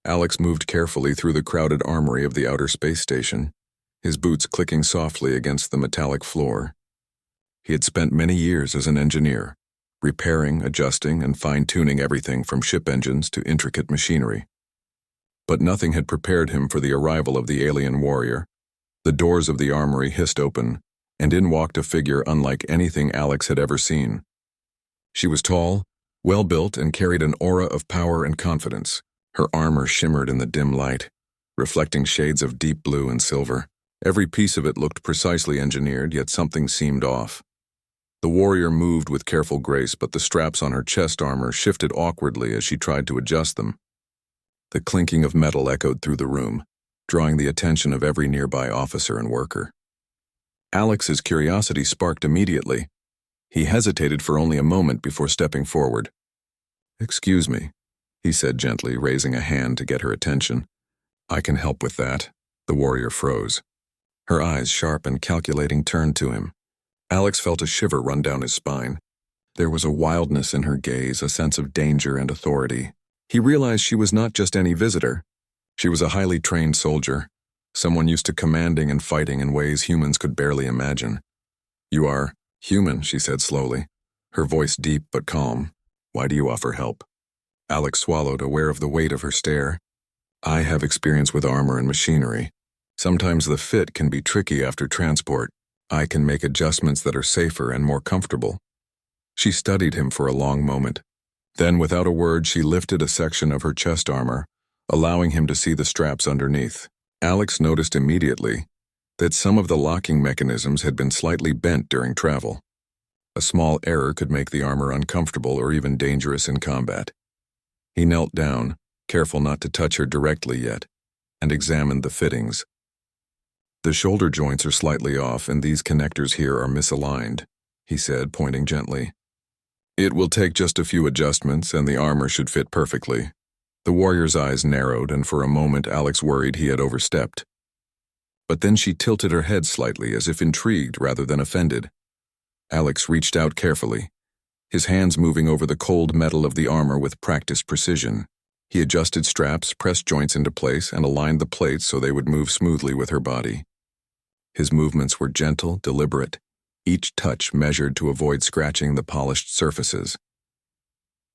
Alex moved carefully through the crowded armory of the outer space station, his boots clicking softly against the metallic floor. He had spent many years as an engineer, repairing, adjusting, and fine-tuning everything from ship engines to intricate machinery. But nothing had prepared him for the arrival of the alien warrior. The doors of the armory hissed open, and in walked a figure unlike anything Alex had ever seen. She was tall, well-built, and carried an aura of power and confidence. Her armor shimmered in the dim light, reflecting shades of deep blue and silver. Every piece of it looked precisely engineered, yet something seemed off. The warrior moved with careful grace, but the straps on her chest armor shifted awkwardly as she tried to adjust them. The clinking of metal echoed through the room, drawing the attention of every nearby officer and worker. Alex's curiosity sparked immediately. He hesitated for only a moment before stepping forward. "Excuse me," he said gently, raising a hand to get her attention. "I can help with that." The warrior froze. Her eyes, sharp and calculating, turned to him. Alex felt a shiver run down his spine. There was a wildness in her gaze, a sense of danger and authority. He realized she was not just any visitor. She was a highly trained soldier, someone used to commanding and fighting in ways humans could barely imagine. "You are human," she said slowly, her voice deep but calm. "Why do you offer help?" Alex swallowed, aware of the weight of her stare. "I have experience with armor and machinery. Sometimes the fit can be tricky after transport. I can make adjustments that are safer and more comfortable." She studied him for a long moment. Then, without a word, she lifted a section of her chest armor, allowing him to see the straps underneath. Alex noticed immediately that some of the locking mechanisms had been slightly bent during travel. A small error could make the armor uncomfortable or even dangerous in combat. He knelt down, careful not to touch her directly yet, and examined the fittings. "The shoulder joints are slightly off, and these connectors here are misaligned," he said, pointing gently. "It will take just a few adjustments, and the armor should fit perfectly." The warrior's eyes narrowed, and for a moment Alex worried he had overstepped. But then she tilted her head slightly, as if intrigued rather than offended. Alex reached out carefully, his hands moving over the cold metal of the armor with practiced precision. He adjusted straps, pressed joints into place, and aligned the plates so they would move smoothly with her body. His movements were gentle, deliberate, each touch measured to avoid scratching the polished surfaces.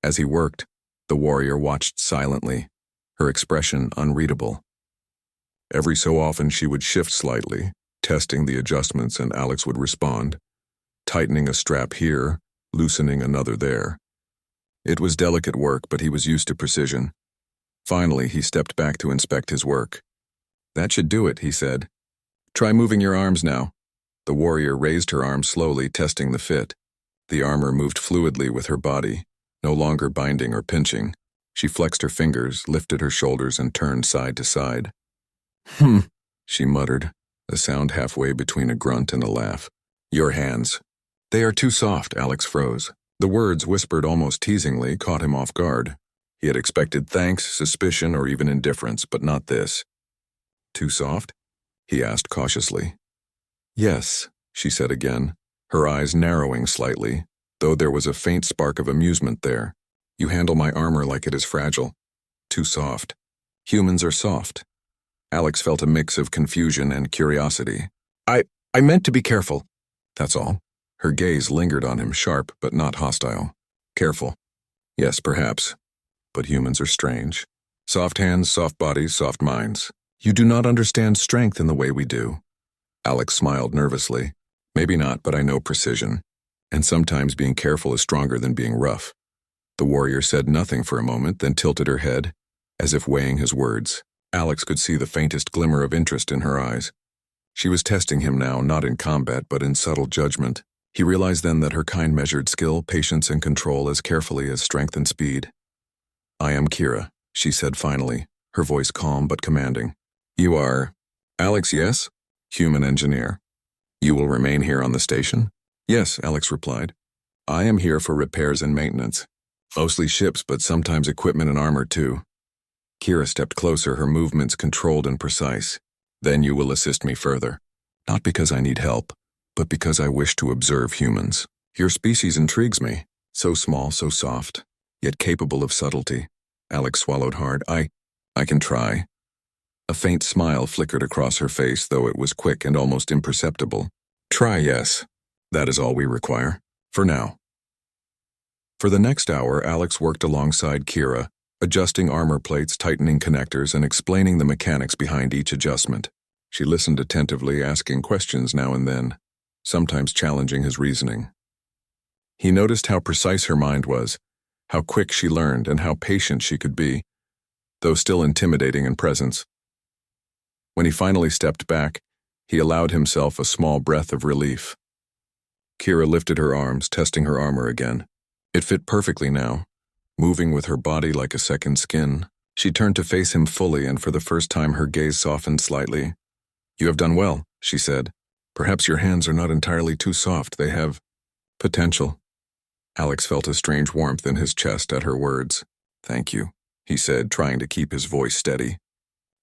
As he worked, the warrior watched silently, her expression unreadable. Every so often she would shift slightly, testing the adjustments, and Alex would respond, tightening a strap here, loosening another there. It was delicate work, but he was used to precision. Finally, he stepped back to inspect his work. "That should do it," he said. "Try moving your arms now." The warrior raised her arms slowly, testing the fit. The armor moved fluidly with her body, no longer binding or pinching. She flexed her fingers, lifted her shoulders, and turned side to side. She muttered, a sound halfway between a grunt and a laugh. "Your hands." "They are too soft," Alex froze. The words, whispered almost teasingly, caught him off guard. He had expected thanks, suspicion, or even indifference, but not this. "Too soft?" he asked cautiously. "Yes," she said again, her eyes narrowing slightly, though there was a faint spark of amusement there. "You handle my armor like it is fragile. Too soft. Humans are soft." Alex felt a mix of confusion and curiosity. I meant to be careful. That's all." Her gaze lingered on him, sharp but not hostile. "Careful. Yes, perhaps. But humans are strange. Soft hands, soft bodies, soft minds. You do not understand strength in the way we do." Alex smiled nervously. "Maybe not, but I know precision. And sometimes being careful is stronger than being rough." The warrior said nothing for a moment, then tilted her head, as if weighing his words. Alex could see the faintest glimmer of interest in her eyes. She was testing him now, not in combat, but in subtle judgment. He realized then that her kind measured skill, patience, and control as carefully as strength and speed. "I am Kira," she said finally, her voice calm but commanding. "You are..." "Alex, yes?" "Human engineer." "You will remain here on the station?" "Yes," Alex replied. "I am here for repairs and maintenance. Mostly ships, but sometimes equipment and armor too." Kira stepped closer, her movements controlled and precise. "Then you will assist me further. Not because I need help, but because I wish to observe humans. Your species intrigues me. So small, so soft, yet capable of subtlety." Alex swallowed hard. I can try. A faint smile flickered across her face, though it was quick and almost imperceptible. Try, yes. That is all we require. For now. For the next hour, Alex worked alongside Kira, adjusting armor plates, tightening connectors, and explaining the mechanics behind each adjustment. She listened attentively, asking questions now and then, sometimes challenging his reasoning. He noticed how precise her mind was, how quick she learned, and how patient she could be, though still intimidating in presence. When he finally stepped back, he allowed himself a small breath of relief. Kira lifted her arms, testing her armor again. It fit perfectly now, moving with her body like a second skin. She turned to face him fully, and for the first time her gaze softened slightly. You have done well, she said. Perhaps your hands are not entirely too soft. They have potential. Alex felt a strange warmth in his chest at her words. Thank you, he said, trying to keep his voice steady.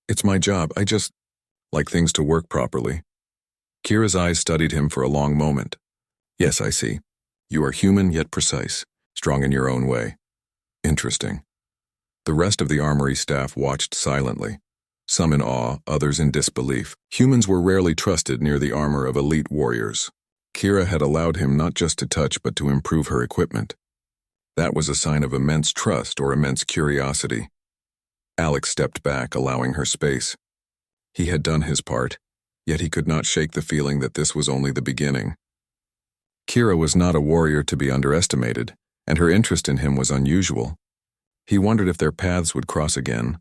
It's my job. I just like things to work properly. Kira's eyes studied him for a long moment. Yes, I see. You are human yet precise, strong in your own way. Interesting. The rest of the armory staff watched silently, some in awe, others in disbelief. Humans were rarely trusted near the armor of elite warriors. Kira had allowed him not just to touch but to improve her equipment. That was a sign of immense trust or immense curiosity. Alex stepped back, allowing her space. He had done his part, yet he could not shake the feeling that this was only the beginning. Kira was not a warrior to be underestimated, and her interest in him was unusual. He wondered if their paths would cross again,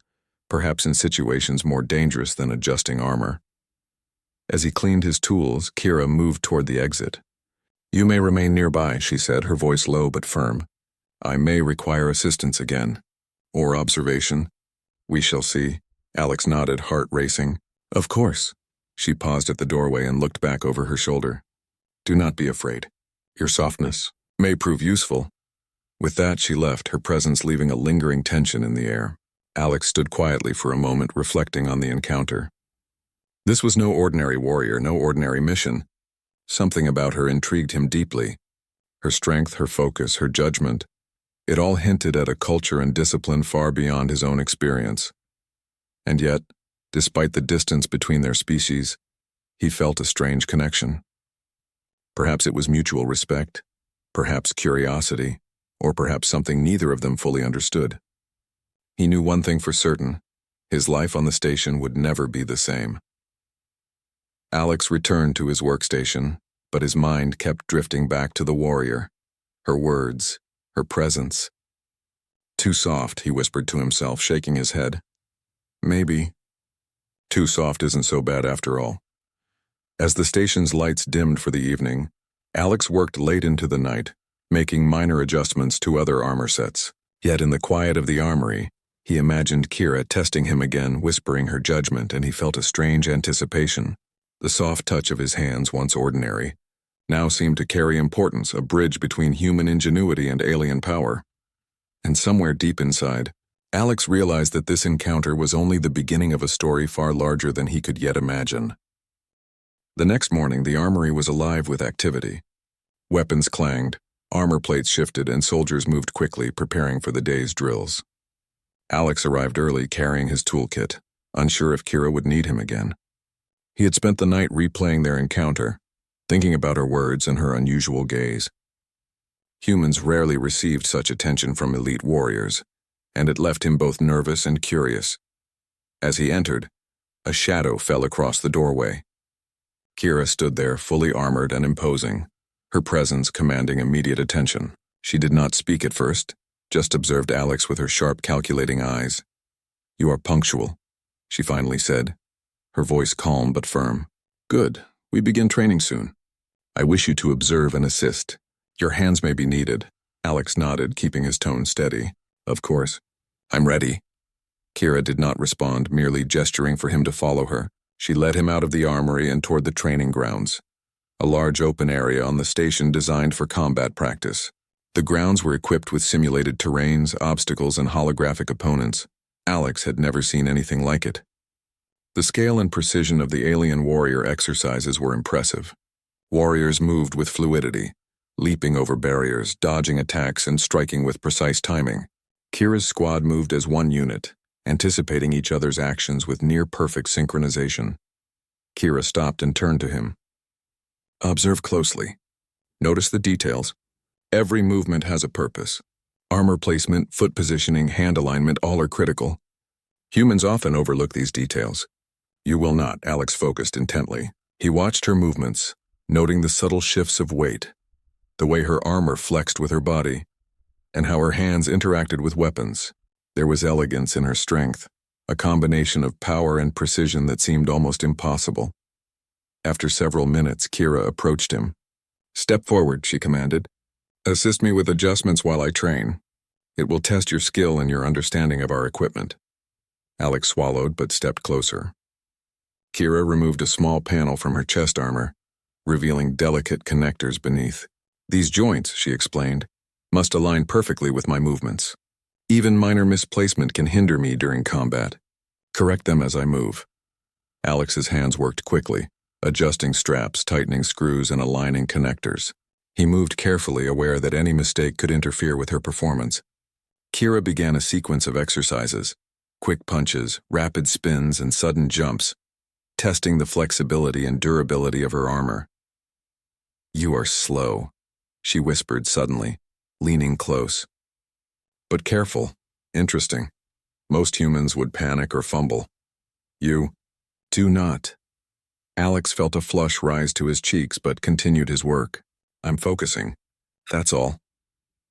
perhaps in situations more dangerous than adjusting armor. As he cleaned his tools, Kira moved toward the exit. You may remain nearby, she said, her voice low but firm. I may require assistance again. Or observation. We shall see. Alex nodded, heart racing. Of course. She paused at the doorway and looked back over her shoulder. Do not be afraid. Your softness may prove useful. With that, she left, her presence leaving a lingering tension in the air. Alex stood quietly for a moment, reflecting on the encounter. This was no ordinary warrior, no ordinary mission. Something about her intrigued him deeply. Her strength, her focus, her judgment. It all hinted at a culture and discipline far beyond his own experience. And yet, despite the distance between their species, he felt a strange connection. Perhaps it was mutual respect, perhaps curiosity, or perhaps something neither of them fully understood. He knew one thing for certain: his life on the station would never be the same. Alex returned to his workstation, but his mind kept drifting back to the warrior, her words, her presence. Too soft, he whispered to himself, shaking his head. Maybe. Too soft isn't so bad after all. As the station's lights dimmed for the evening, Alex worked late into the night, making minor adjustments to other armor sets. Yet in the quiet of the armory, he imagined Kira testing him again, whispering her judgment, and he felt a strange anticipation. The soft touch of his hands, once ordinary, now seemed to carry importance, a bridge between human ingenuity and alien power. And somewhere deep inside, Alex realized that this encounter was only the beginning of a story far larger than he could yet imagine. The next morning, the armory was alive with activity. Weapons clanged, armor plates shifted, and soldiers moved quickly, preparing for the day's drills. Alex arrived early, carrying his toolkit, unsure if Kira would need him again. He had spent the night replaying their encounter, thinking about her words and her unusual gaze. Humans rarely received such attention from elite warriors, and it left him both nervous and curious. As he entered, a shadow fell across the doorway. Kira stood there, fully armored and imposing, her presence commanding immediate attention. She did not speak at first, just observed Alex with her sharp, calculating eyes. You are punctual, she finally said, her voice calm but firm. Good, we begin training soon. I wish you to observe and assist. Your hands may be needed. Alex nodded, keeping his tone steady. Of course. I'm ready. Kira did not respond, merely gesturing for him to follow her. She led him out of the armory and toward the training grounds, a large open area on the station designed for combat practice. The grounds were equipped with simulated terrains, obstacles, and holographic opponents. Alex had never seen anything like it. The scale and precision of the alien warrior exercises were impressive. Warriors moved with fluidity, leaping over barriers, dodging attacks, and striking with precise timing. Kira's squad moved as one unit, anticipating each other's actions with near-perfect synchronization. Kira stopped and turned to him. Observe closely. Notice the details. Every movement has a purpose. Armor placement, foot positioning, hand alignment, all are critical. Humans often overlook these details. You will not, Alex focused intently. He watched her movements, noting the subtle shifts of weight, the way her armor flexed with her body, and how her hands interacted with weapons. There was elegance in her strength, a combination of power and precision that seemed almost impossible. After several minutes, Kira approached him. Step forward, she commanded. Assist me with adjustments while I train. It will test your skill and your understanding of our equipment. Alex swallowed but stepped closer. Kira removed a small panel from her chest armor, revealing delicate connectors beneath. These joints, she explained, must align perfectly with my movements. Even minor misplacement can hinder me during combat. Correct them as I move. Alex's hands worked quickly, adjusting straps, tightening screws, and aligning connectors. He moved carefully, aware that any mistake could interfere with her performance. Kira began a sequence of exercises, quick punches, rapid spins, and sudden jumps, testing the flexibility and durability of her armor. You are slow, she whispered suddenly, leaning close. But careful. Interesting. Most humans would panic or fumble. You do not. Alex felt a flush rise to his cheeks but continued his work. I'm focusing. That's all,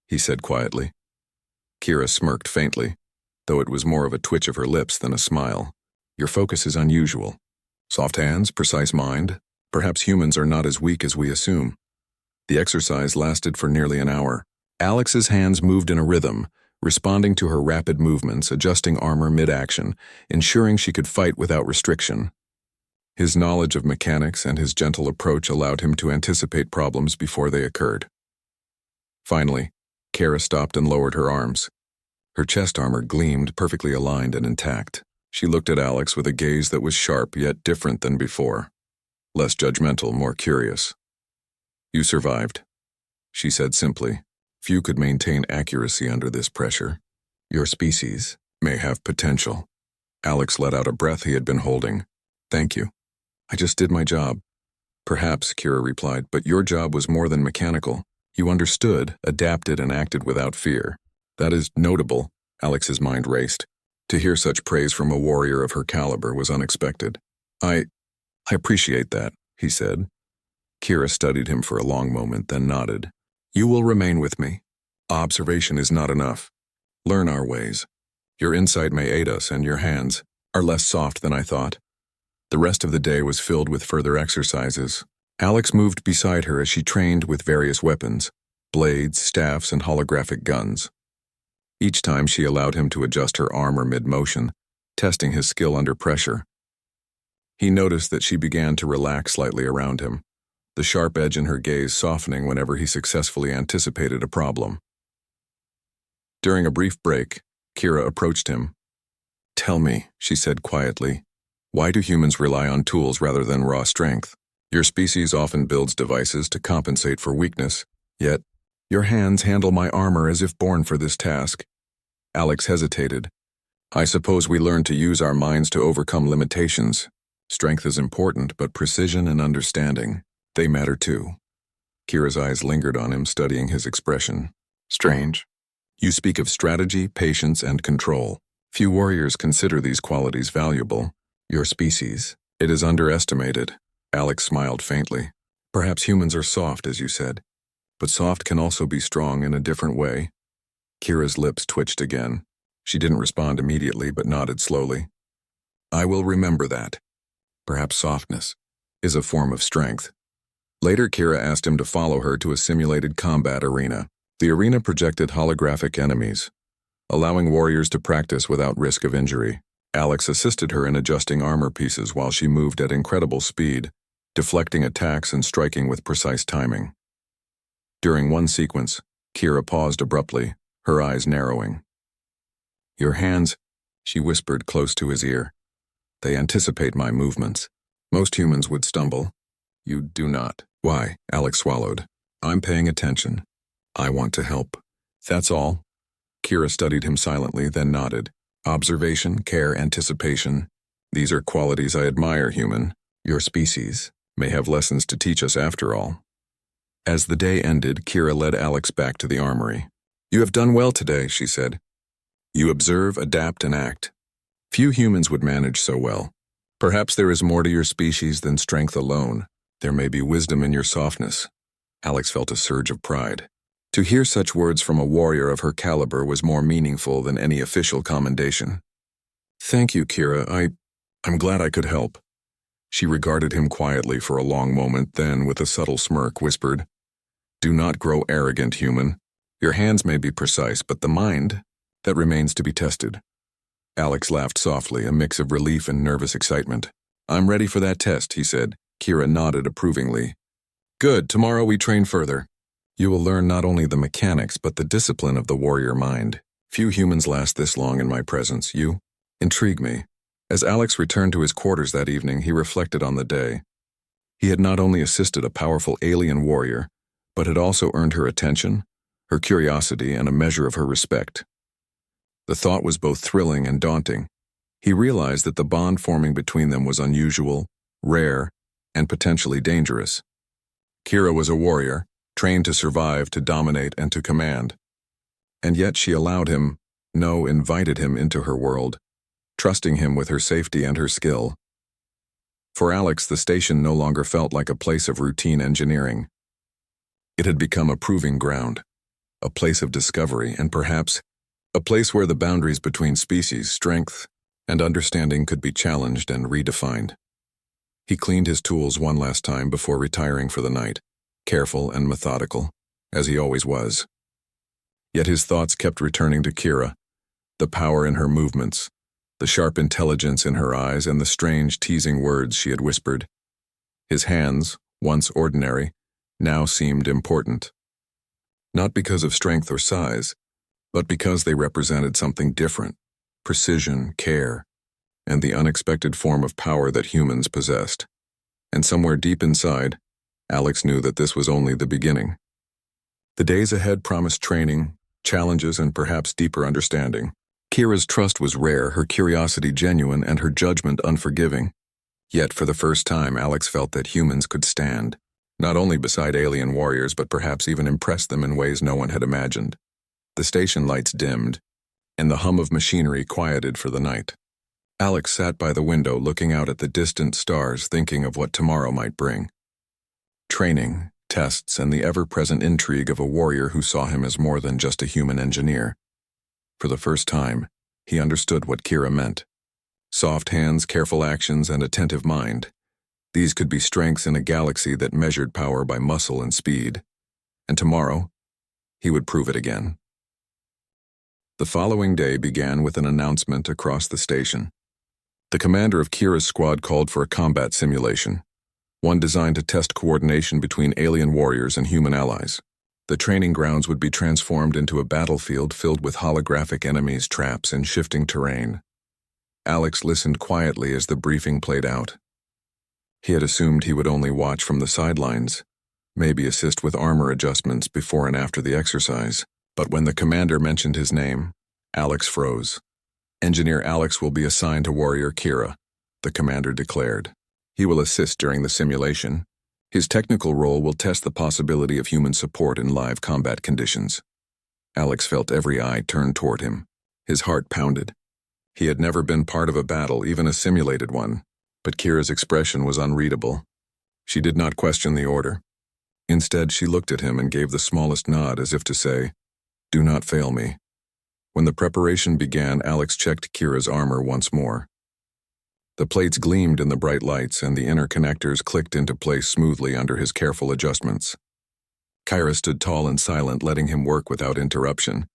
he said quietly. Kira smirked faintly, though it was more of a twitch of her lips than a smile. Your focus is unusual. Soft hands, precise mind. Perhaps humans are not as weak as we assume. The exercise lasted for nearly an hour. Alex's hands moved in a rhythm, responding to her rapid movements, adjusting armor mid-action, ensuring she could fight without restriction. His knowledge of mechanics and his gentle approach allowed him to anticipate problems before they occurred. Finally, Kira stopped and lowered her arms. Her chest armor gleamed, perfectly aligned and intact. She looked at Alex with a gaze that was sharp yet different than before. Less judgmental, more curious. You survived, she said simply. Few could maintain accuracy under this pressure. Your species may have potential. Alex let out a breath he had been holding. Thank you. I just did my job. Perhaps, Kira replied, but your job was more than mechanical. You understood, adapted, and acted without fear. That is notable, Alex's mind raced. To hear such praise from a warrior of her caliber was unexpected. I appreciate that, he said. Kira studied him for a long moment, then nodded. You will remain with me. Observation is not enough. Learn our ways. Your insight may aid us, and your hands are less soft than I thought. The rest of the day was filled with further exercises. Alex moved beside her as she trained with various weapons, blades, staffs, and holographic guns. Each time she allowed him to adjust her armor mid-motion, testing his skill under pressure. He noticed that she began to relax slightly around him, the sharp edge in her gaze softening whenever he successfully anticipated a problem. During a brief break, Kira approached him. Tell me, she said quietly, why do humans rely on tools rather than raw strength? Your species often builds devices to compensate for weakness, yet your hands handle my armor as if born for this task. Alex hesitated. I suppose we learn to use our minds to overcome limitations. Strength is important, but precision and understanding, they matter too. Kira's eyes lingered on him, studying his expression. Strange. You speak of strategy, patience, and control. Few warriors consider these qualities valuable. Your species, it is underestimated. Alex smiled faintly. Perhaps humans are soft, as you said. But soft can also be strong in a different way. Kira's lips twitched again. She didn't respond immediately, but nodded slowly. I will remember that. Perhaps softness is a form of strength. Later, Kira asked him to follow her to a simulated combat arena. The arena projected holographic enemies, allowing warriors to practice without risk of injury. Alex assisted her in adjusting armor pieces while she moved at incredible speed, deflecting attacks and striking with precise timing. During one sequence, Kira paused abruptly, her eyes narrowing. Your hands, she whispered close to his ear. They anticipate my movements. Most humans would stumble. You do not. Why? Alex swallowed. I'm paying attention. I want to help. That's all. Kira studied him silently, then nodded. Observation, care, anticipation. These are qualities I admire, human. Your species may have lessons to teach us after all. As the day ended, Kira led Alex back to the armory. You have done well today, she said. You observe, adapt, and act. Few humans would manage so well. Perhaps there is more to your species than strength alone. There may be wisdom in your softness. Alex felt a surge of pride. To hear such words from a warrior of her caliber was more meaningful than any official commendation. Thank you, Kira. I'm glad I could help. She regarded him quietly for a long moment, then, with a subtle smirk, whispered, Do not grow arrogant, human. Your hands may be precise, but the mind, that remains to be tested. Alex laughed softly, a mix of relief and nervous excitement. I'm ready for that test, he said. Kira nodded approvingly. Good, tomorrow we train further. You will learn not only the mechanics, but the discipline of the warrior mind. Few humans last this long in my presence. You intrigue me. As Alex returned to his quarters that evening, he reflected on the day. He had not only assisted a powerful alien warrior, but had also earned her attention, her curiosity, and a measure of her respect. The thought was both thrilling and daunting. He realized that the bond forming between them was unusual, rare, and potentially dangerous. Kira was a warrior, trained to survive, to dominate, and to command. And yet she allowed him, invited him into her world, trusting him with her safety and her skill. For Alex, the station no longer felt like a place of routine engineering. It had become a proving ground, a place of discovery, and perhaps a place where the boundaries between species, strength, and understanding could be challenged and redefined. He cleaned his tools one last time before retiring for the night, careful and methodical, as he always was. Yet his thoughts kept returning to Kira, the power in her movements, the sharp intelligence in her eyes, and the strange, teasing words she had whispered. His hands, once ordinary, now seemed important. Not because of strength or size, but because they represented something different: precision, care, and the unexpected form of power that humans possessed. And somewhere deep inside, Alex knew that this was only the beginning. The days ahead promised training, challenges, and perhaps deeper understanding. Kira's trust was rare, her curiosity genuine, and her judgment unforgiving. Yet for the first time, Alex felt that humans could stand, not only beside alien warriors, but perhaps even impress them in ways no one had imagined. The station lights dimmed, and the hum of machinery quieted for the night. Alex sat by the window looking out at the distant stars, thinking of what tomorrow might bring. Training, tests, and the ever-present intrigue of a warrior who saw him as more than just a human engineer. For the first time, he understood what Kira meant. Soft hands, careful actions, and attentive mind. These could be strengths in a galaxy that measured power by muscle and speed. And tomorrow, he would prove it again. The following day began with an announcement across the station. The commander of Kira's squad called for a combat simulation, one designed to test coordination between alien warriors and human allies. The training grounds would be transformed into a battlefield filled with holographic enemies, traps, and shifting terrain. Alex listened quietly as the briefing played out. He had assumed he would only watch from the sidelines, maybe assist with armor adjustments before and after the exercise. But when the commander mentioned his name, Alex froze. Engineer Alex will be assigned to Warrior Kira, the commander declared. He will assist during the simulation. His technical role will test the possibility of human support in live combat conditions. Alex felt every eye turned toward him. His heart pounded. He had never been part of a battle, even a simulated one, but Kira's expression was unreadable. She did not question the order. Instead, she looked at him and gave the smallest nod as if to say, "Do not fail me." When the preparation began, Alex checked Kira's armor once more. The plates gleamed in the bright lights, and the inner connectors clicked into place smoothly under his careful adjustments. Kira stood tall and silent, letting him work without interruption.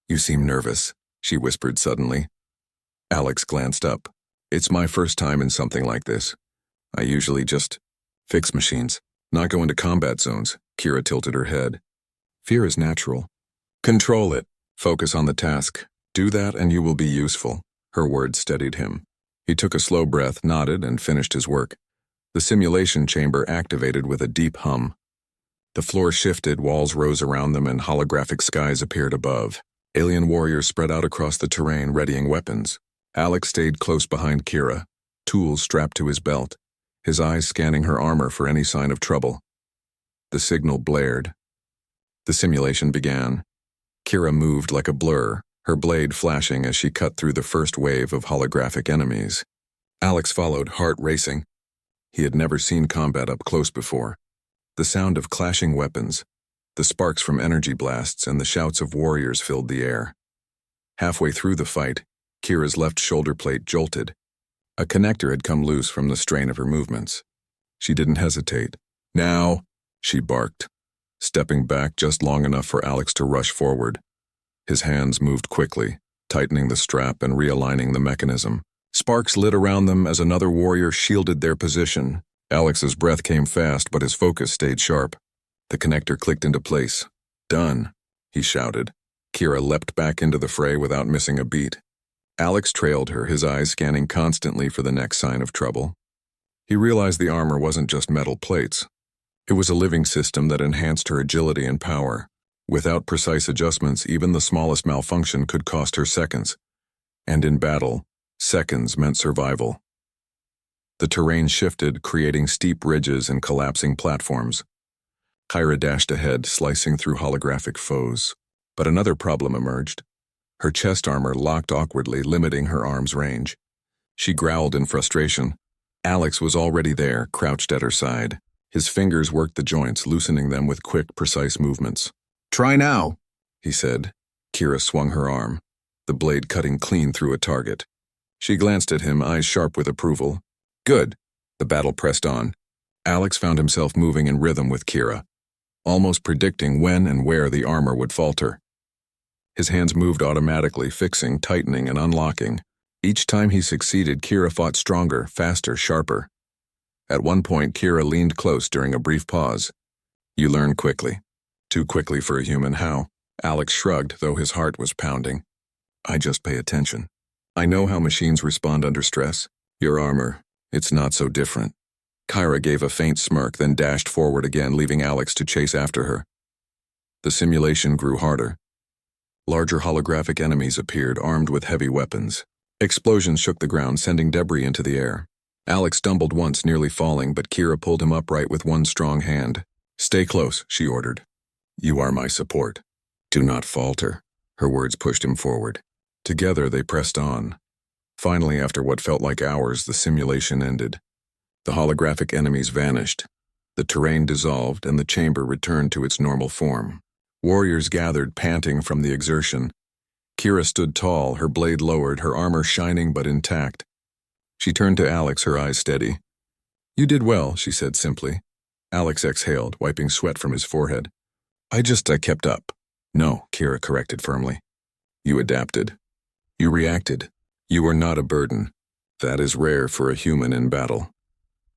"You seem nervous," she whispered suddenly. Alex glanced up. "It's my first time in something like this. I usually just fix machines, not go into combat zones." Kira tilted her head. "Fear is natural. Control it. Focus on the task. Do that and you will be useful." Her words steadied him. He took a slow breath, nodded, and finished his work. The simulation chamber activated with a deep hum. The floor shifted, walls rose around them, and holographic skies appeared above. Alien warriors spread out across the terrain, readying weapons. Alex stayed close behind Kira, tools strapped to his belt, his eyes scanning her armor for any sign of trouble. The signal blared. The simulation began. Kira moved like a blur, her blade flashing as she cut through the first wave of holographic enemies. Alex followed, heart racing. He had never seen combat up close before. The sound of clashing weapons, the sparks from energy blasts, and the shouts of warriors filled the air. Halfway through the fight, Kira's left shoulder plate jolted. A connector had come loose from the strain of her movements. She didn't hesitate. "Now!" she barked, stepping back just long enough for Alex to rush forward. His hands moved quickly, tightening the strap and realigning the mechanism. Sparks lit around them as another warrior shielded their position. Alex's breath came fast, but his focus stayed sharp. The connector clicked into place. "Done," he shouted. Kira leapt back into the fray without missing a beat. Alex trailed her, his eyes scanning constantly for the next sign of trouble. He realized the armor wasn't just metal plates. It was a living system that enhanced her agility and power. Without precise adjustments, even the smallest malfunction could cost her seconds. And in battle, seconds meant survival. The terrain shifted, creating steep ridges and collapsing platforms. Kyra dashed ahead, slicing through holographic foes. But another problem emerged. Her chest armor locked awkwardly, limiting her arm's range. She growled in frustration. Alex was already there, crouched at her side. His fingers worked the joints, loosening them with quick, precise movements. "Try now," he said. Kira swung her arm, the blade cutting clean through a target. She glanced at him, eyes sharp with approval. "Good." The battle pressed on. Alex found himself moving in rhythm with Kira, almost predicting when and where the armor would falter. His hands moved automatically, fixing, tightening, and unlocking. Each time he succeeded, Kira fought stronger, faster, sharper. At one point, Kira leaned close during a brief pause. "You learn quickly." "Too quickly for a human, how?" Alex shrugged, though his heart was pounding. "I just pay attention. I know how machines respond under stress. Your armor, it's not so different." Kyra gave a faint smirk, then dashed forward again, leaving Alex to chase after her. The simulation grew harder. Larger holographic enemies appeared, armed with heavy weapons. Explosions shook the ground, sending debris into the air. Alex stumbled once, nearly falling, but Kira pulled him upright with one strong hand. "Stay close," she ordered. "You are my support. Do not falter." Her words pushed him forward. Together they pressed on. Finally, after what felt like hours, the simulation ended. The holographic enemies vanished. The terrain dissolved, and the chamber returned to its normal form. Warriors gathered, panting from the exertion. Kira stood tall, her blade lowered, her armor shining but intact. She turned to Alex, her eyes steady. "You did well," she said simply. Alex exhaled, wiping sweat from his forehead. I kept up." "No," Kira corrected firmly. "You adapted. You reacted. You were not a burden. That is rare for a human in battle."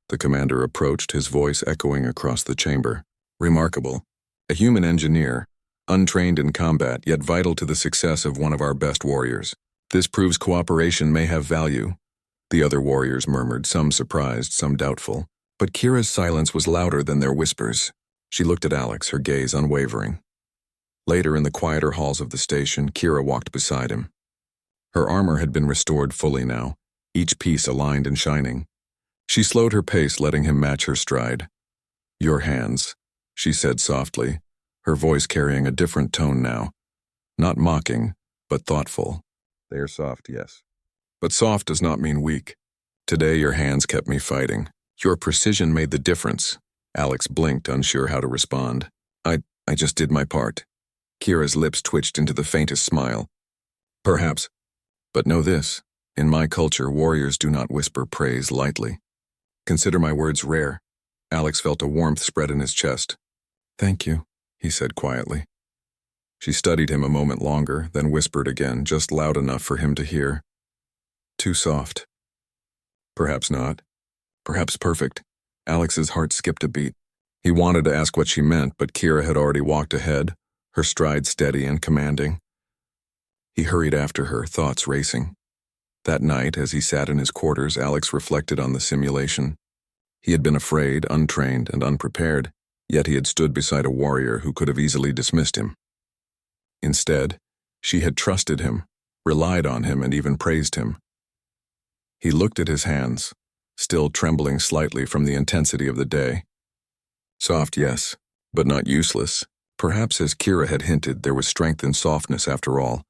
The commander approached, his voice echoing across the chamber. "Remarkable. A human engineer, untrained in combat, yet vital to the success of one of our best warriors. This proves cooperation may have value." The other warriors murmured, some surprised, some doubtful. But Kira's silence was louder than their whispers. She looked at Alex, her gaze unwavering. Later, in the quieter halls of the station, Kira walked beside him. Her armor had been restored fully now, each piece aligned and shining. She slowed her pace, letting him match her stride. "Your hands," she said softly, her voice carrying a different tone now. Not mocking, but thoughtful. "They are soft, yes. But soft does not mean weak. Today your hands kept me fighting. Your precision made the difference." Alex blinked, unsure how to respond. I just did my part." Kira's lips twitched into the faintest smile. "Perhaps. But know this. In my culture, warriors do not whisper praise lightly. Consider my words rare." Alex felt a warmth spread in his chest. "Thank you," he said quietly. She studied him a moment longer, then whispered again, just loud enough for him to hear. "Too soft." "Perhaps not. Perhaps perfect." Alex's heart skipped a beat. He wanted to ask what she meant, but Kira had already walked ahead, her stride steady and commanding. He hurried after her, thoughts racing. That night, as he sat in his quarters, Alex reflected on the simulation. He had been afraid, untrained, and unprepared, yet he had stood beside a warrior who could have easily dismissed him. Instead, She had trusted him, relied on him, and even praised him. He looked at his hands, still trembling slightly from the intensity of the day. Soft, yes, but not useless. Perhaps, as Kira had hinted, there was strength in softness after all,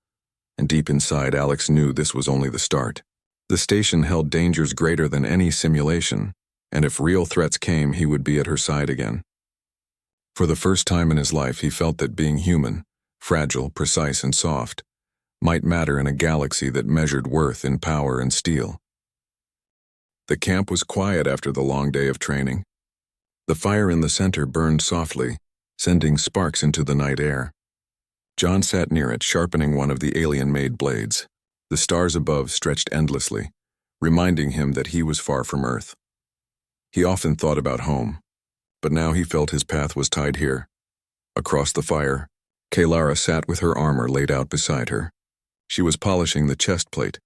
and deep inside Alex knew this was only the start. The station held dangers greater than any simulation, and if real threats came, he would be at her side again. For the first time in his life, he felt that being human, fragile, precise, and soft, might matter in a galaxy that measured worth in power and steel. The camp was quiet after the long day of training. The fire in the center burned softly, sending sparks into the night air. John sat near it, sharpening one of the alien-made blades. The stars above stretched endlessly, reminding him that he was far from Earth. He often thought about home, but now he felt his path was tied here. Across the fire, Kaylara sat with her armor laid out beside her. She was polishing the chest plate,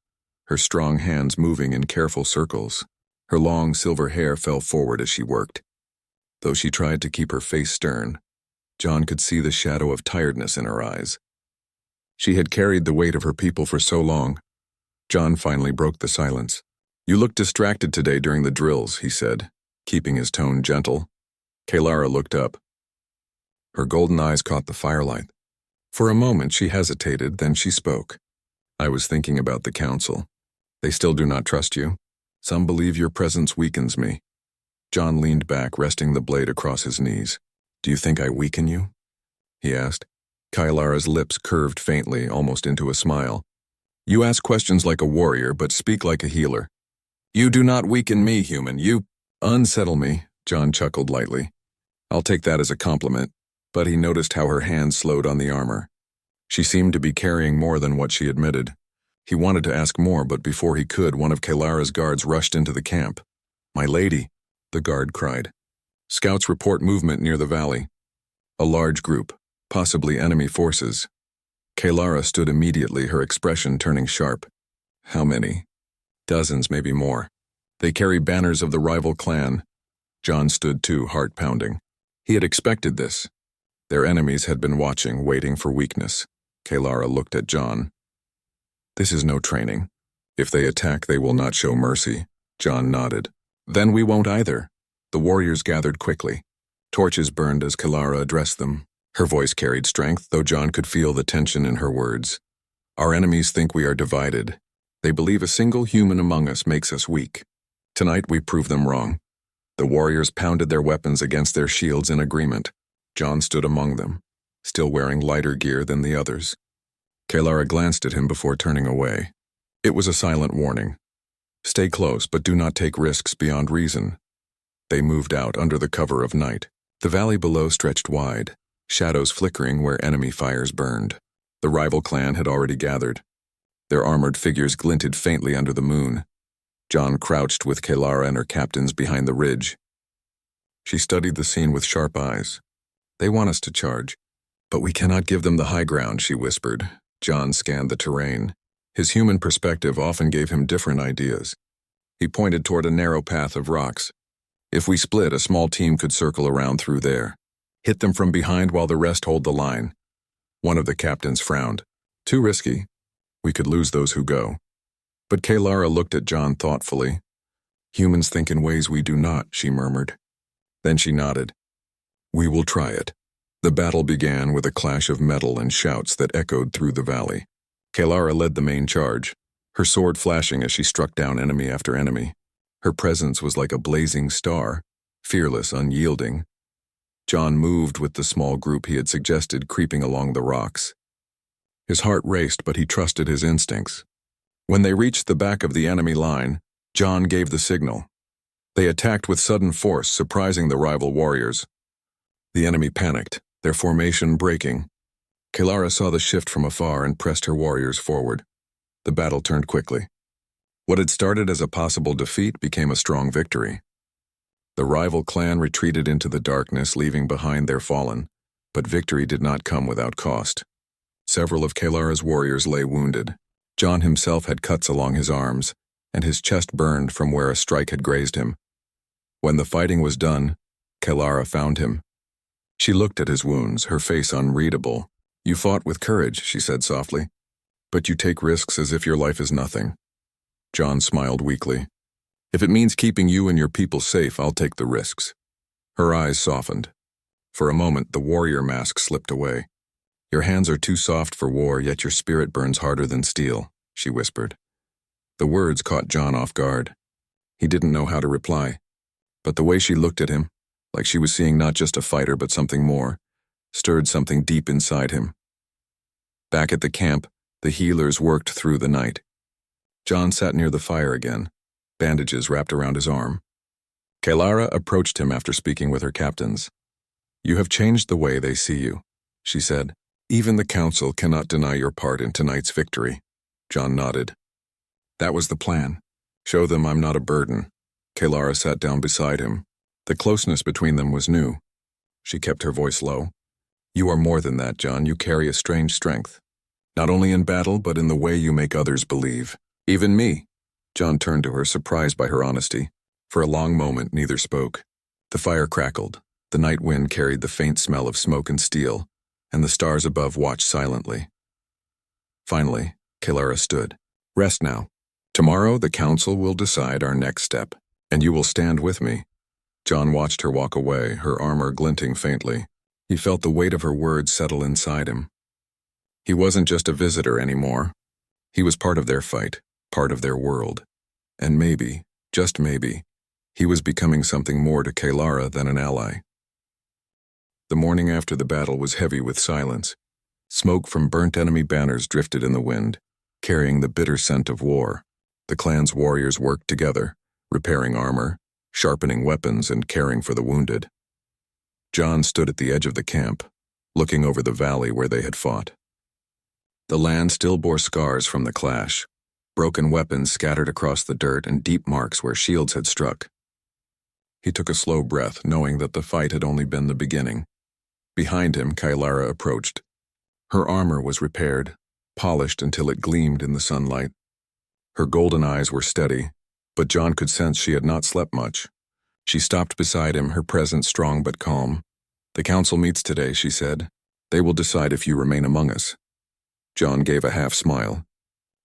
her strong hands moving in careful circles. Her long silver hair fell forward as she worked. Though she tried to keep her face stern, John could see the shadow of tiredness in her eyes. She had carried the weight of her people for so long. John finally broke the silence. "You looked distracted today during the drills," he said, keeping his tone gentle. Kaylara looked up. Her golden eyes caught the firelight. For a moment she hesitated, then she spoke. "I was thinking about the council. They still do not trust you. Some believe your presence weakens me." John leaned back, resting the blade across his knees. "Do you think I weaken you?" he asked. Kailara's lips curved faintly, almost into a smile. "You ask questions like a warrior, but speak like a healer. You do not weaken me, human. You unsettle me," John chuckled lightly. "I'll take that as a compliment," but he noticed how her hands slowed on the armor. She seemed to be carrying more than what she admitted. He wanted to ask more, but before he could, one of Kailara's guards rushed into the camp. "My lady," the guard cried. "Scouts report movement near the valley. A large group, possibly enemy forces." Kaylara stood immediately, her expression turning sharp. "How many?" "Dozens, maybe more. They carry banners of the rival clan." John stood too, heart pounding. He had expected this. Their enemies had been watching, waiting for weakness. Kaylara looked at John. "This is no training. If they attack, they will not show mercy." John nodded. "Then we won't either." The warriors gathered quickly. Torches burned as Kaylara addressed them. Her voice carried strength, though John could feel the tension in her words. "Our enemies think we are divided. They believe a single human among us makes us weak. Tonight we prove them wrong." The warriors pounded their weapons against their shields in agreement. John stood among them, still wearing lighter gear than the others. Kaylara glanced at him before turning away. It was a silent warning. "Stay close, but do not take risks beyond reason." They moved out under the cover of night. The valley below stretched wide, shadows flickering where enemy fires burned. The rival clan had already gathered. Their armored figures glinted faintly under the moon. John crouched with Kaylara and her captains behind the ridge. She studied the scene with sharp eyes. "They want us to charge, but we cannot give them the high ground," she whispered. John scanned the terrain. His human perspective often gave him different ideas. He pointed toward a narrow path of rocks. "If we split, a small team could circle around through there. Hit them from behind while the rest hold the line." One of the captains frowned. "Too risky. We could lose those who go." But Kaylara looked at John thoughtfully. "Humans think in ways we do not," she murmured. Then she nodded. "We will try it." The battle began with a clash of metal and shouts that echoed through the valley. Kaylara led the main charge, her sword flashing as she struck down enemy after enemy. Her presence was like a blazing star, fearless, unyielding. John moved with the small group he had suggested, creeping along the rocks. His heart raced, but he trusted his instincts. When they reached the back of the enemy line, John gave the signal. They attacked with sudden force, surprising the rival warriors. The enemy panicked, their formation breaking. Kaylara saw the shift from afar and pressed her warriors forward. The battle turned quickly. What had started as a possible defeat became a strong victory. The rival clan retreated into the darkness, leaving behind their fallen, but victory did not come without cost. Several of Kaylara's warriors lay wounded. John himself had cuts along his arms, and his chest burned from where a strike had grazed him. When the fighting was done, Kaylara found him. She looked at his wounds, her face unreadable. "You fought with courage," she said softly. But you take risks as if your life is nothing. John smiled weakly. If it means keeping you and your people safe, I'll take the risks. Her eyes softened. For a moment, the warrior mask slipped away. Your hands are too soft for war, yet your spirit burns harder than steel, she whispered. The words caught John off guard. He didn't know how to reply. But the way she looked at him, like she was seeing not just a fighter but something more, stirred something deep inside him. Back at the camp, the healers worked through the night. John sat near the fire again, bandages wrapped around his arm. Kailara approached him after speaking with her captains. You have changed the way they see you, she said. Even the council cannot deny your part in tonight's victory. John nodded. That was the plan. Show them I'm not a burden. Kailara sat down beside him. The closeness between them was new. She kept her voice low. You are more than that, John. You carry a strange strength. Not only in battle, but in the way you make others believe. Even me. John turned to her, surprised by her honesty. For a long moment, neither spoke. The fire crackled. The night wind carried the faint smell of smoke and steel, and the stars above watched silently. Finally, Kailara stood. Rest now. Tomorrow, the council will decide our next step, and you will stand with me. John watched her walk away, her armor glinting faintly. He felt the weight of her words settle inside him. He wasn't just a visitor anymore. He was part of their fight, part of their world. And maybe, just maybe, he was becoming something more to Kailara than an ally. The morning after the battle was heavy with silence. Smoke from burnt enemy banners drifted in the wind, carrying the bitter scent of war. The clan's warriors worked together, repairing armor, sharpening weapons, and caring for the wounded. John stood at the edge of the camp, looking over the valley where they had fought. The land still bore scars from the clash, broken weapons scattered across the dirt and deep marks where shields had struck. He took a slow breath, knowing that the fight had only been the beginning. Behind him, Kailara approached. Her armor was repaired, polished until it gleamed in the sunlight. Her golden eyes were steady, but John could sense she had not slept much. She stopped beside him, her presence strong but calm. The council meets today, she said. They will decide if you remain among us. John gave a half smile.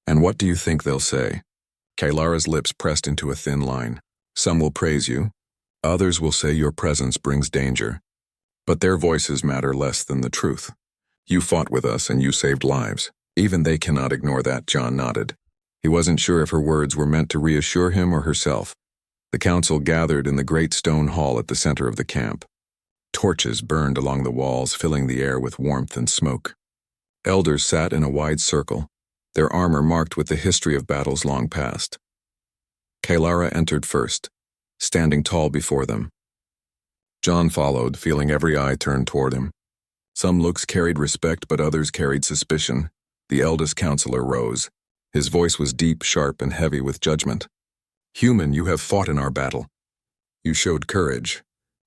And what do you think they'll say? Kailara's lips pressed into a thin line. Some will praise you. Others will say your presence brings danger. But their voices matter less than the truth. You fought with us and you saved lives. Even they cannot ignore that, John nodded. He wasn't sure if her words were meant to reassure him or herself. The council gathered in the great stone hall at the center of the camp. Torches burned along the walls, filling the air with warmth and smoke. Elders sat in a wide circle, their armor marked with the history of battles long past. Kailara entered first, standing tall before them. John followed, feeling every eye turned toward him. Some looks carried respect, but others carried suspicion. The eldest counselor rose. His voice was deep, sharp, and heavy with judgment. Human, you have fought in our battle. You showed courage,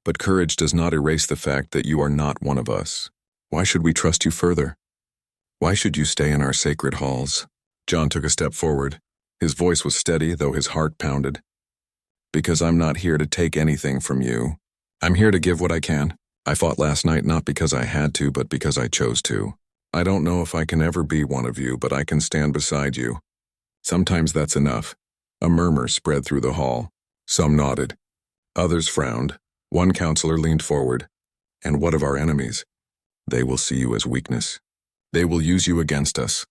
but courage does not erase the fact that you are not one of us. Why should we trust you further? Why should you stay in our sacred halls? John took a step forward. His voice was steady, though his heart pounded. Because I'm not here to take anything from you. I'm here to give what I can. I fought last night not because I had to, but because I chose to. I don't know if I can ever be one of you, but I can stand beside you. Sometimes that's enough. A murmur spread through the hall. Some nodded. Others frowned. One counselor leaned forward. And what of our enemies? They will see you as weakness. They will use you against us.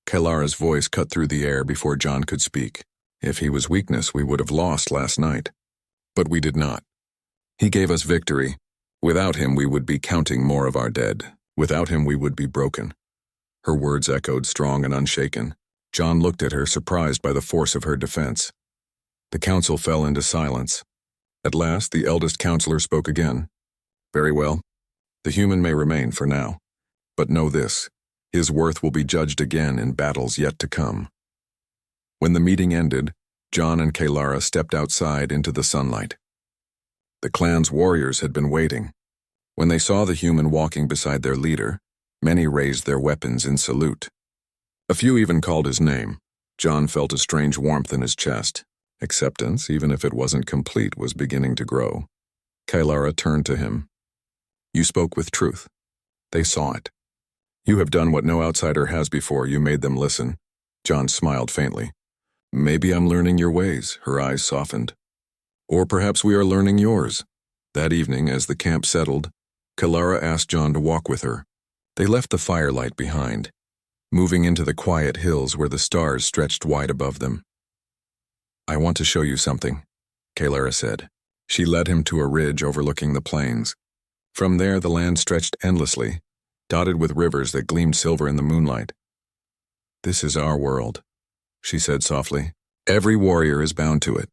Kailara's voice cut through the air before John could speak. If he was weakness, we would have lost last night. But we did not. He gave us victory. Without him, we would be counting more of our dead. Without him, we would be broken. Her words echoed strong and unshaken. John looked at her, surprised by the force of her defense. The council fell into silence. At last, the eldest counselor spoke again. Very well. The human may remain for now. But know this, his worth will be judged again in battles yet to come. When the meeting ended, John and Kailara stepped outside into the sunlight. The clan's warriors had been waiting. When they saw the human walking beside their leader, many raised their weapons in salute. A few even called his name. John felt a strange warmth in his chest. Acceptance, even if it wasn't complete, was beginning to grow. Kailara turned to him. You spoke with truth. They saw it. You have done what no outsider has before. You made them listen. John smiled faintly. Maybe I'm learning your ways. Her eyes softened. Or perhaps we are learning yours. That evening, as the camp settled, Kalara asked John to walk with her. They left the firelight behind, moving into the quiet hills where the stars stretched wide above them. I want to show you something, Kalara said. She led him to a ridge overlooking the plains. From there, the land stretched endlessly, dotted with rivers that gleamed silver in the moonlight. This is our world, she said softly. Every warrior is bound to it.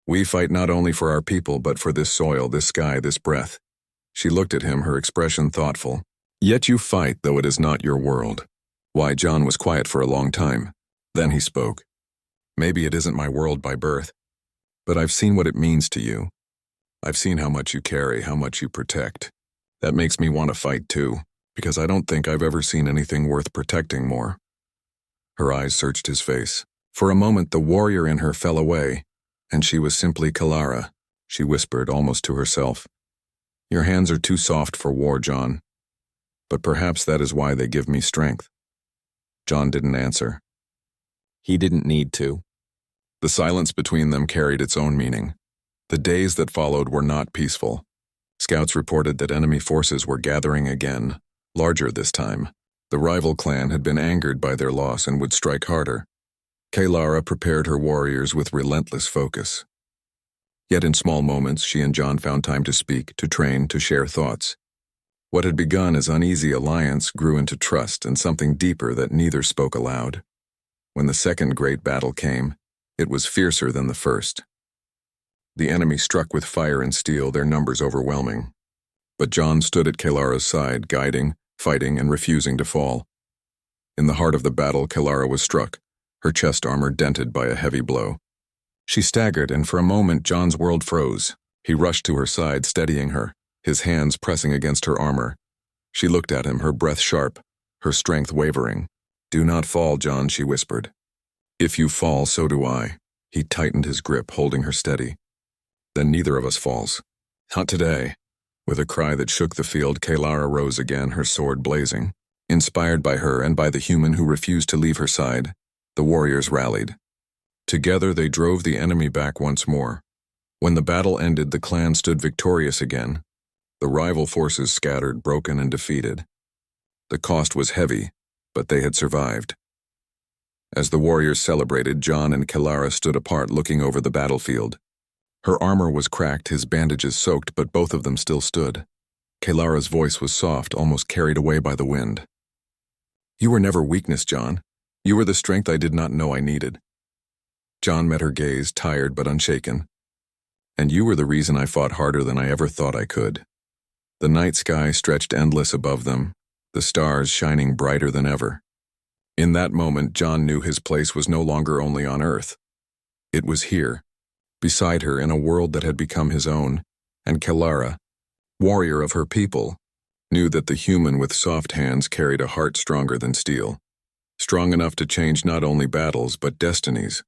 We fight not only for our people, but for this soil, this sky, this breath. She looked at him, her expression thoughtful. Yet you fight, though it is not your world. Why, John was quiet for a long time. Then he spoke. Maybe it isn't my world by birth, but I've seen what it means to you. I've seen how much you carry, how much you protect. That makes me want to fight too, because I don't think I've ever seen anything worth protecting more. Her eyes searched his face. For a moment, the warrior in her fell away, and she was simply Kalara, she whispered almost to herself. Your hands are too soft for war, John. But perhaps that is why they give me strength. John didn't answer. He didn't need to. The silence between them carried its own meaning. The days that followed were not peaceful. Scouts reported that enemy forces were gathering again, larger this time. The rival clan had been angered by their loss and would strike harder. Kalara prepared her warriors with relentless focus. Yet in small moments, she and John found time to speak, to train, to share thoughts. What had begun as uneasy alliance grew into trust and something deeper that neither spoke aloud. When the second great battle came, it was fiercer than the first. The enemy struck with fire and steel, their numbers overwhelming. But John stood at Kalara's side, guiding, fighting, and refusing to fall. In the heart of the battle, Kalara was struck, her chest armor dented by a heavy blow. She staggered, and for a moment John's world froze. He rushed to her side, steadying her, his hands pressing against her armor. She looked at him, her breath sharp, her strength wavering. Do not fall, John, she whispered. If you fall, so do I. He tightened his grip, holding her steady. Then neither of us falls. Not today. With a cry that shook the field, Kalara rose again, her sword blazing. Inspired by her and by the human who refused to leave her side, the warriors rallied. Together they drove the enemy back once more. When the battle ended, the clan stood victorious again. The rival forces scattered, broken, and defeated. The cost was heavy, but they had survived. As the warriors celebrated, John and Kalara stood apart, looking over the battlefield. Her armor was cracked, his bandages soaked, but both of them still stood. Kalara's voice was soft, almost carried away by the wind. You were never weakness, John. You were the strength I did not know I needed. John met her gaze, tired but unshaken. And you were the reason I fought harder than I ever thought I could. The night sky stretched endless above them, the stars shining brighter than ever. In that moment, John knew his place was no longer only on Earth. It was here, beside her in a world that had become his own, and Kalara, warrior of her people, knew that the human with soft hands carried a heart stronger than steel, strong enough to change not only battles but destinies.